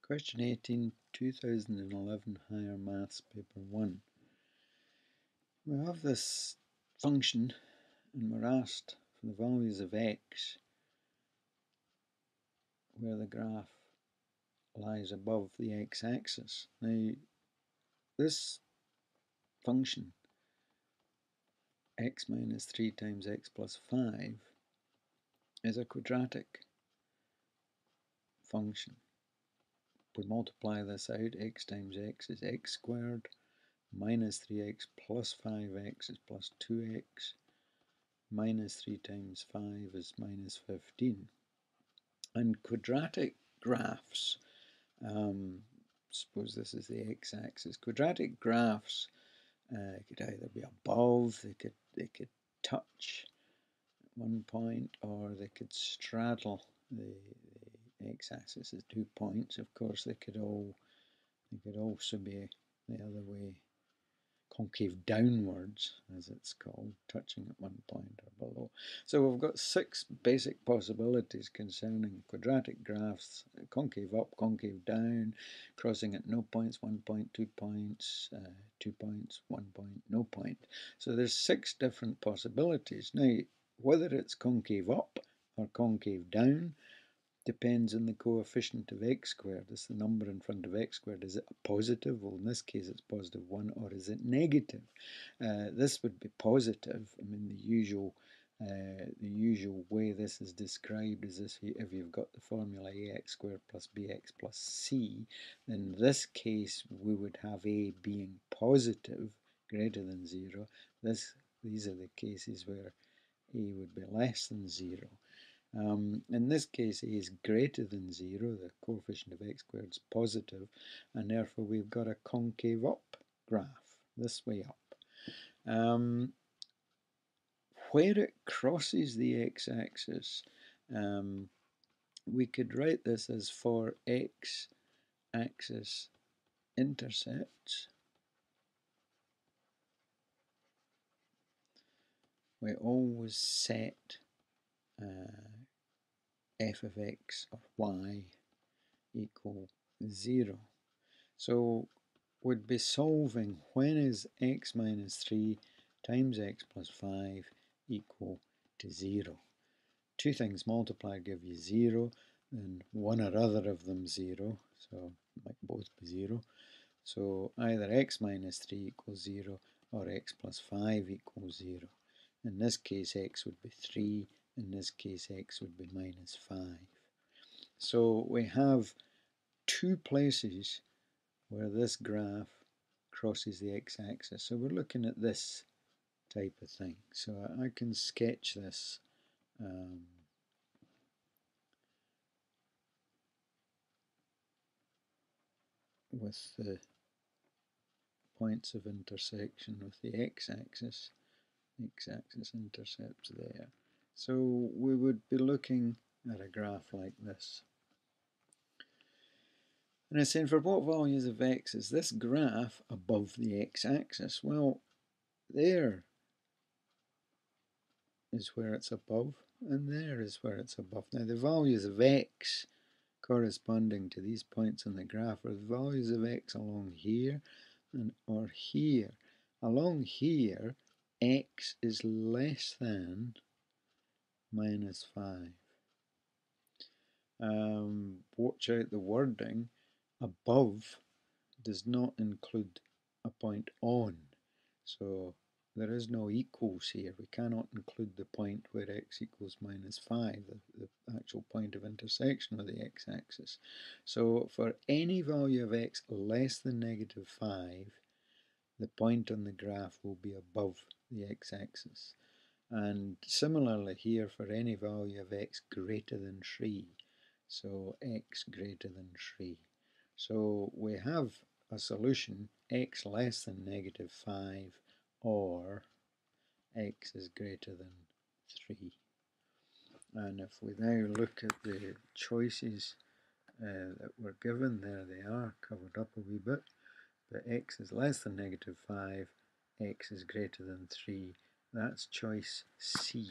Question 18, 2011 Higher Maths, Paper 1. We have this function and we're asked for the values of x where the graph lies above the x-axis. Now, this function, x minus 3 times x plus 5, is a quadratic function. If we multiply this out, x times x is x squared, minus 3x plus 5x is plus 2x, minus 3 times 5 is minus 15. And quadratic graphs, suppose this is the x-axis, quadratic graphs could either be above, they could touch at one point, or they could straddle the x-axis at 2 points. Of course, they could also be the other way, concave downwards, as it's called, touching at one point or below. So we've got 6 basic possibilities concerning quadratic graphs: concave up, concave down, crossing at no points, 1 point, 2 points, 2 points, 1 point, no point. So there's 6 different possibilities. Now, whether it's concave up or concave down depends on the coefficient of x squared. That's the number in front of x squared. Is it a positive? Well, in this case it's positive 1, or is it negative? This would be positive. I mean, the usual way this is described is this: if you've got the formula ax squared plus bx plus c, then in this case we would have a being positive, greater than 0. These are the cases where a would be less than 0. In this case, a is greater than 0, the coefficient of x squared is positive, and therefore we've got a concave up graph, this way up. Where it crosses the x-axis, we could write this as for x-axis intercepts. We always set f of x or y equal 0. So we'd be solving when is x minus 3 times x plus 5 equal to 0. Two things multiplied give you 0, and one or other of them 0, so it might both be 0. So either x minus 3 equals 0 or x plus 5 equals 0. In this case, x would be 3. In this case, x would be minus 5. So we have 2 places where this graph crosses the x-axis. So we're looking at this type of thing. So I can sketch this with the points of intersection with the x-axis intercepts there. So we would be looking at a graph like this. And it's saying for what values of x is this graph above the x-axis? Well, there is where it's above, and there is where it's above. Now, the values of x corresponding to these points on the graph are the values of x along here and or here. Along here, x is less than minus 5. Watch out the wording. Above does not include a point on. So there is no equals here. We cannot include the point where x equals minus 5, the actual point of intersection with the x-axis. So for any value of x less than negative 5, the point on the graph will be above the x-axis. And similarly here for any value of x greater than 3, so x greater than 3. So we have a solution: x less than negative 5 or x is greater than 3. And if we now look at the choices that were given, there they are, covered up a wee bit. But x is less than negative 5, x is greater than 3. That's choice C.